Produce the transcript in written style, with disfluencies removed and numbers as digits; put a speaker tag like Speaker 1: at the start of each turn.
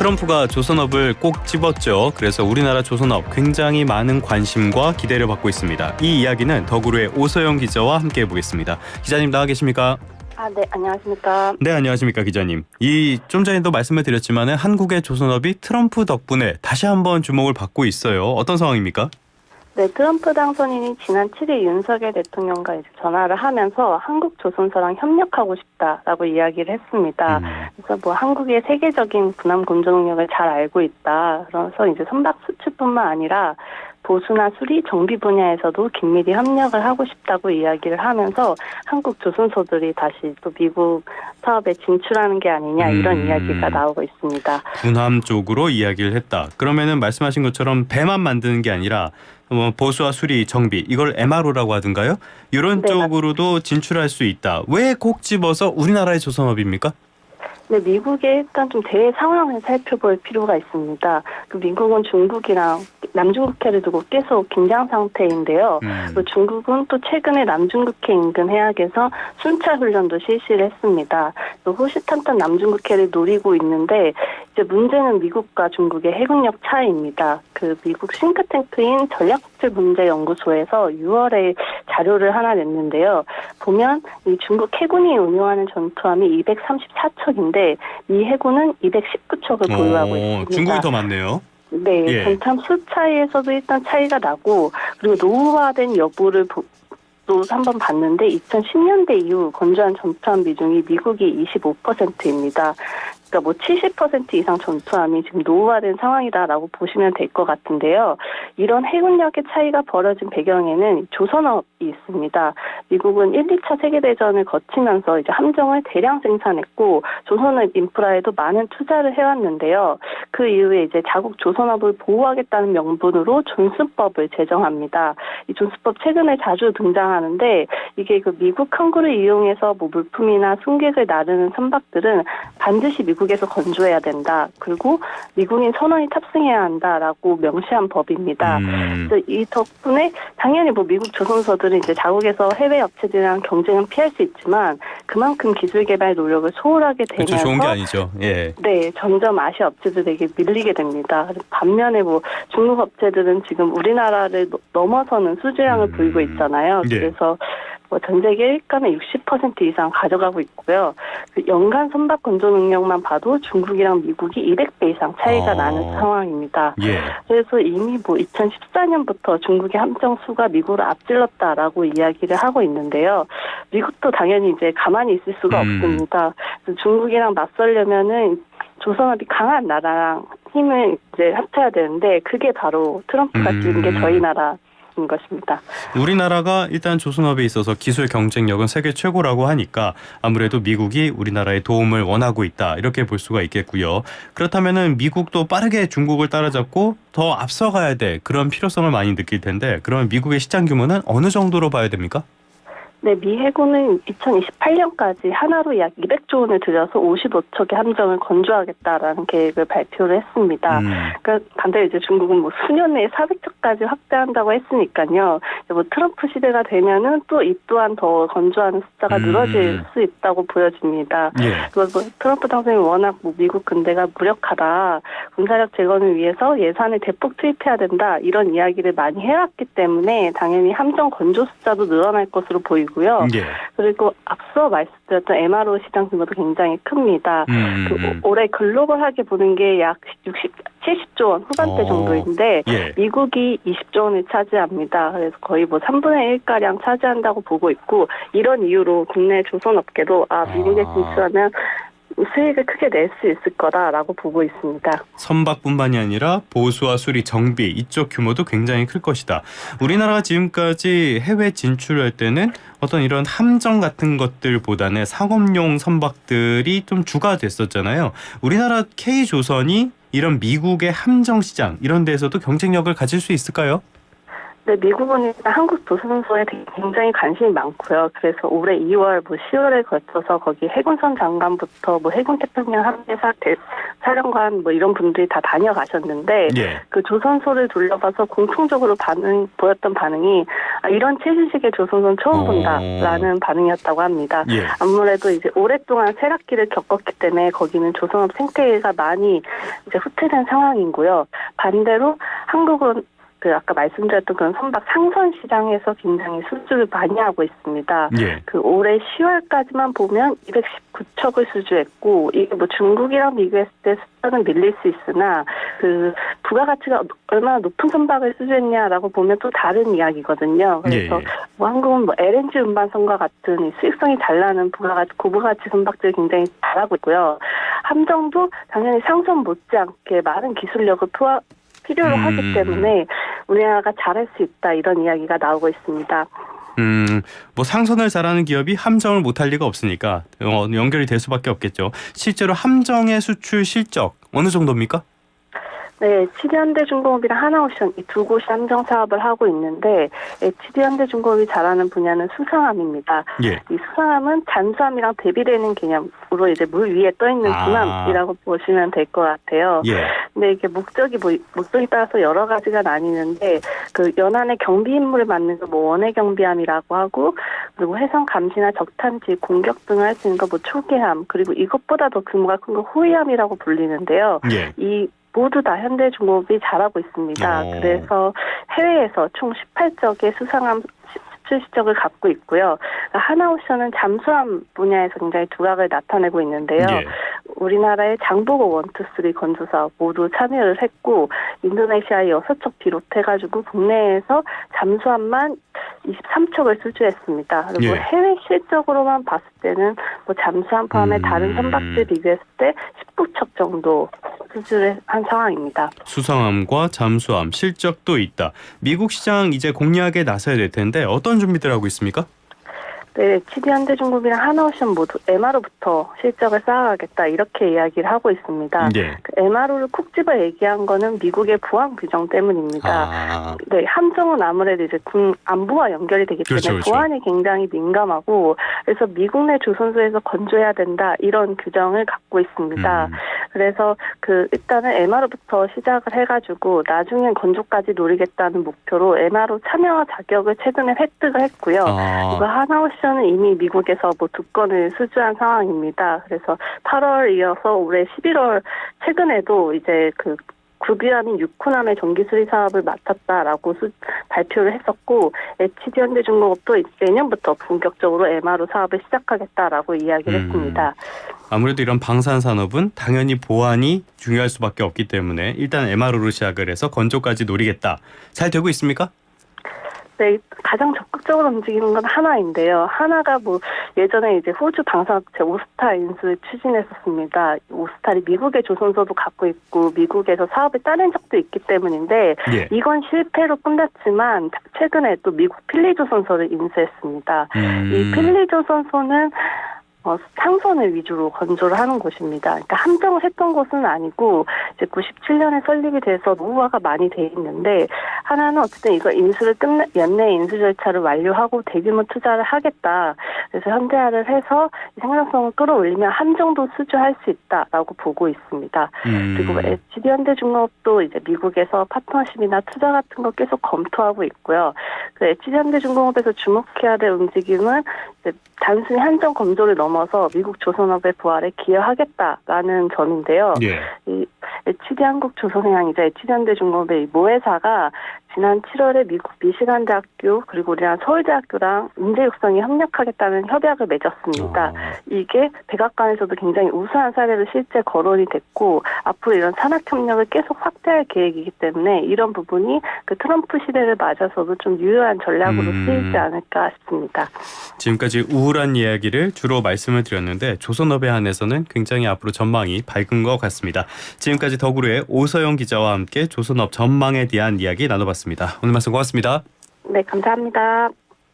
Speaker 1: 트럼프가 조선업을 꼭 집었죠. 그래서 우리나라 조선업 굉장히 많은 관심과 기대를 받고 있습니다. 이 이야기는 더구로의 오소영 기자와 함께 해보겠습니다. 기자님 나와 계십니까?
Speaker 2: 네, 안녕하십니까.
Speaker 1: 네, 안녕하십니까 기자님. 좀 전에도 말씀을 드렸지만은 한국의 조선업이 트럼프 덕분에 다시 한번 주목을 받고 있어요. 어떤 상황입니까?
Speaker 2: 네, 트럼프 당선인이 지난 7일 윤석열 대통령과 이제 전화를 하면서 한국 조선사랑 협력하고 싶다라고 이야기를 했습니다. 그래서 한국의 세계적인 군함 건조 능력을 잘 알고 있다. 그래서 이제 선박 수출뿐만 아니라 보수나 수리, 정비 분야에서도 긴밀히 협력을 하고 싶다고 이야기를 하면서 한국 조선소들이 다시 또 미국 사업에 진출하는 게 아니냐 이런 이야기가 나오고 있습니다.
Speaker 1: 군함 쪽으로 이야기를 했다. 그러면은 말씀하신 것처럼 배만 만드는 게 아니라 보수와 수리, 정비 이걸 MRO라고 하던가요? 이런
Speaker 2: 네,
Speaker 1: 쪽으로도 진출할 수 있다. 왜 꼭 집어서 우리나라의 조선업입니까?
Speaker 2: 네, 미국의 일단 좀 대외 상황을 살펴볼 필요가 있습니다. 미국은 중국이랑 남중국해를 두고 계속 긴장 상태인데요. 중국은 또 최근에 남중국해 인근 해역에서 순찰 훈련도 실시를 했습니다. 또 호시탐탐 남중국해를 노리고 있는데 이제 문제는 미국과 중국의 해군력 차이입니다. 미국 싱크탱크인 전략국제문제연구소에서 6월에 자료를 하나 냈는데요. 보면 이 중국 해군이 운용하는 전투함이 234척인데 미 해군은 219척을 보유하고 있습니다.
Speaker 1: 중국이 더 많네요.
Speaker 2: 네,
Speaker 1: 예.
Speaker 2: 전투함 수 차이에서도 일단 차이가 나고 그리고 노후화된 여부를 또 한번 봤는데 2010년대 이후 건조한 전투함 비중이 미국이 25%입니다. 그러니까 70% 이상 전투함이 지금 노후화된 상황이다라고 보시면 될 것 같은데요. 이런 해군력의 차이가 벌어진 배경에는 조선업이 있습니다. 미국은 1, 2차 세계대전을 거치면서 이제 함정을 대량 생산했고 조선업 인프라에도 많은 투자를 해왔는데요. 그 이후에 이제 자국 조선업을 보호하겠다는 명분으로 존스법을 제정합니다. 이 존스법 최근에 자주 등장하는데 이게 미국 항구를 이용해서 물품이나 승객을 나르는 선박들은 반드시 미국에서 건조해야 된다. 그리고 미국인 선원이 탑승해야 한다라고 명시한 법입니다. 그래서 이 덕분에 당연히 미국 조선소들은 이제 자국에서 해외 업체들이랑 경쟁은 피할 수 있지만 그만큼 기술 개발 노력을 소홀하게 되면서
Speaker 1: 그렇죠, 좋은 게 아니죠. 예.
Speaker 2: 네, 점점 아시아 업체들에게 밀리게 됩니다. 반면에 중국 업체들은 지금 우리나라를 넘어서는 수주량을 보이고 있잖아요.
Speaker 1: 예.
Speaker 2: 그래서 전 세계 일감의 60% 이상 가져가고 있고요. 연간 선박 건조 능력만 봐도 중국이랑 미국이 200배 이상 차이가 나는 상황입니다.
Speaker 1: 예.
Speaker 2: 그래서 이미 2014년부터 중국의 함정 수가 미국을 앞질렀다라고 이야기를 하고 있는데요. 미국도 당연히 이제 가만히 있을 수가 없습니다. 그래서 중국이랑 맞서려면은 조선업이 강한 나라랑 힘을 이제 합쳐야 되는데 그게 바로 트럼프가 지은 게 저희 나라. 것입니다.
Speaker 1: 우리나라가 일단 조선업에 있어서 기술 경쟁력은 세계 최고라고 하니까 아무래도 미국이 우리나라의 도움을 원하고 있다 이렇게 볼 수가 있겠고요. 그렇다면은 미국도 빠르게 중국을 따라잡고 더 앞서가야 돼 그런 필요성을 많이 느낄 텐데 그러면 미국의 시장 규모는 어느 정도로 봐야 됩니까?
Speaker 2: 네, 미 해군은 2028년까지 하나로 약 200조 원을 들여서 55척의 함정을 건조하겠다라는 계획을 발표를 했습니다. 그러니까 반대로 이제 중국은 수년 내에 400척까지 확대한다고 했으니까요. 트럼프 시대가 되면은 또 이 또한 더 건조하는 숫자가 늘어질 수 있다고 보여집니다.
Speaker 1: 예.
Speaker 2: 그리고 트럼프 당선인이 워낙 미국 군대가 무력하다, 군사력 재건을 위해서 예산을 대폭 투입해야 된다 이런 이야기를 많이 해왔기 때문에 당연히 함정 건조 숫자도 늘어날 것으로 보이고.
Speaker 1: 예.
Speaker 2: 그리고 앞서 말씀드렸던 MRO 시장 규모도 굉장히 큽니다. 올해 글로벌하게 보는 게 약 70조 원 후반대 정도인데
Speaker 1: 예.
Speaker 2: 미국이 20조 원을 차지합니다. 그래서 거의 3분의 1가량 차지한다고 보고 있고 이런 이유로 국내 조선업계도 미국에 진출하면 수익을 크게 낼 수 있을 거다라고 보고 있습니다.
Speaker 1: 선박뿐만이 아니라 보수와 수리, 정비 이쪽 규모도 굉장히 클 것이다. 우리나라가 지금까지 해외 진출할 때는 어떤 이런 함정 같은 것들보다는 상업용 선박들이 좀 주가 됐었잖아요. 우리나라 K조선이 이런 미국의 함정 시장 이런 데에서도 경쟁력을 가질 수 있을까요?
Speaker 2: 네, 미국은 일단 한국 조선소에 굉장히 관심이 많고요. 그래서 올해 2월, 10월에 걸쳐서 거기 해군선 장관부터 해군 태평양 함대사 사령관 이런 분들이 다 다녀가셨는데
Speaker 1: 예.
Speaker 2: 그 조선소를 둘러봐서 공통적으로 보였던 반응이 이런 최신식의 조선소는 처음 본다라는 반응이었다고 합니다.
Speaker 1: 예.
Speaker 2: 아무래도 이제 오랫동안 쇠락기를 겪었기 때문에 거기는 조선업 생태계가 많이 이제 후퇴된 상황이고요. 반대로 한국은 아까 말씀드렸던 그런 선박 상선 시장에서 굉장히 수주를 많이 하고 있습니다.
Speaker 1: 예.
Speaker 2: 올해 10월까지만 보면 219척을 수주했고, 이게 뭐 중국이랑 비교했을 때 숫자는 밀릴 수 있으나, 부가가치가 얼마나 높은 선박을 수주했냐라고 보면 또 다른 이야기거든요. 그래서 뭐 한국은 뭐 LNG 운반선과 같은 이 수익성이 잘 나는 고부가치 선박들을 굉장히 잘하고 있고요. 함정도 당연히 상선 못지않게 많은 기술력을 필요로 하기 때문에 우리나라가 잘할 수 있다, 이런 이야기가 나오고 있습니다.
Speaker 1: 뭐 상선을 잘하는 기업이 함정을 못할 리가 없으니까 연결이 될 수밖에 없겠죠. 실제로 함정의 수출 실적 어느 정도입니까?
Speaker 2: 네, HD현대중공업이랑 하나오션 이 두 곳이 함정 사업을 하고 있는데, HD현대중공업이 잘하는 분야는 수상함입니다.
Speaker 1: 예.
Speaker 2: 이 수상함은 잠수함이랑 대비되는 개념으로 이제 물 위에 떠 있는 군함이라고 보시면 될 것 같아요.
Speaker 1: 예.
Speaker 2: 근데 이게 목적이 따라서 여러 가지가 나뉘는데, 연안의 경비 임무를 맡는 거 뭐 원해 경비함이라고 하고, 그리고 해상 감시나 적탄지 공격 등을 할 수 있는 거 뭐 초계함, 그리고 이것보다 더 규모가 큰 거 호위함이라고 불리는데요.
Speaker 1: 예.
Speaker 2: 이 모두 다 현대중공업이 잘하고 있습니다. 그래서 해외에서 총 18척의 수상함 수출 실적을 갖고 있고요. 하나오션은 잠수함 분야에서 굉장히 두각을 나타내고 있는데요.
Speaker 1: 예.
Speaker 2: 우리나라의 장보고 1, 2, 3 건조사업 모두 참여를 했고, 인도네시아의 6척 비롯해가지고 국내에서 잠수함만 23척을 수주했습니다. 그리고
Speaker 1: 예.
Speaker 2: 해외 실적으로만 봤을 때는 뭐 잠수함 포함해 다른 선박들 비교했을 때 19척 정도 수주를 한 상황입니다.
Speaker 1: 수상함과 잠수함 실적도 있다. 미국 시장 이제 공략에 나서야 될 텐데 어떤 준비들 하고 있습니까?
Speaker 2: 네, HD현대중공업이랑 하나오션 모두 MRO부터 실적을 쌓아가겠다, 이렇게 이야기를 하고 있습니다.
Speaker 1: 네.
Speaker 2: MRO를 콕 집어 얘기한 거는 미국의 보안 규정 때문입니다. 네, 함정은 아무래도 이제 군 안보와 연결이 되기 때문에
Speaker 1: 그렇죠.
Speaker 2: 보안이 굉장히 민감하고, 그래서 미국 내 조선소에서 건조해야 된다, 이런 규정을 갖고 있습니다. 그래서 일단은 MRO부터 시작을 해가지고 나중엔 건조까지 노리겠다는 목표로 MRO 참여 자격을 최근에 획득을 했고요. 그리고 하나오션은 이미 미국에서 뭐 2건을 수주한 상황입니다. 그래서 8월 이어서 올해 11월 최근에도 이제 구비함인 6호함의 정기 수리 사업을 마쳤다라고 발표를 했었고, HD현대중공업도 내년부터 본격적으로 MRO 사업을 시작하겠다라고 이야기를 했습니다.
Speaker 1: 아무래도 이런 방산 산업은 당연히 보안이 중요할 수밖에 없기 때문에 일단 MRO로 시작을 해서 건조까지 노리겠다. 잘 되고 있습니까?
Speaker 2: 네, 가장 적극적으로 움직이는 건 하나인데요. 하나가 뭐 예전에 이제 호주 방산업체 오스탈 인수를 추진했었습니다. 오스탈이 미국의 조선소도 갖고 있고 미국에서 사업을 따낸 적도 있기 때문인데,
Speaker 1: 예.
Speaker 2: 이건 실패로 끝났지만 최근에 또 미국 필리조선소를 인수했습니다. 이 필리조선소는 상선을 위주로 건조를 하는 곳입니다. 그러니까 함정을 했던 곳은 아니고, 이제 97년에 설립이 돼서 노후화가 많이 돼 있는데, 하나는 어쨌든 이거 연내 인수 절차를 완료하고 대규모 투자를 하겠다. 그래서 현대화를 해서 생산성을 끌어올리면 함정도 수주할 수 있다라고 보고 있습니다. 그리고 HD현대중공업도 이제 미국에서 파트너십이나 투자 같은 거 계속 검토하고 있고요. HD현대중공업에서 주목해야 될 움직임은 이제 단순히 함정 건조를 넘어서 미국 조선업의 부활에 기여하겠다라는 점인데요.
Speaker 1: 예.
Speaker 2: 이 HD한국조선해양이자 HD현대중공업의 이 모회사가 지난 7월에 미국 미시간대학교 그리고 우리나라 서울대학교랑 인재 육성에 협력하겠다는 협약을 맺었습니다. 이게 백악관에서도 굉장히 우수한 사례로 실제 거론이 됐고, 앞으로 이런 산학협력을 계속 확대할 계획이기 때문에 이런 부분이 트럼프 시대를 맞아서도 좀 유효한 전략으로 쓰이지 않을까 싶습니다.
Speaker 1: 지금까지 우울한 이야기를 주로 말씀을 드렸는데 조선업에 한해서는 굉장히 앞으로 전망이 밝은 것 같습니다. 지금까지 더구로의 오서영 기자와 함께 조선업 전망에 대한 이야기 나눠봤습니다. 오늘 말씀 고맙습니다.
Speaker 2: 네, 감사합니다.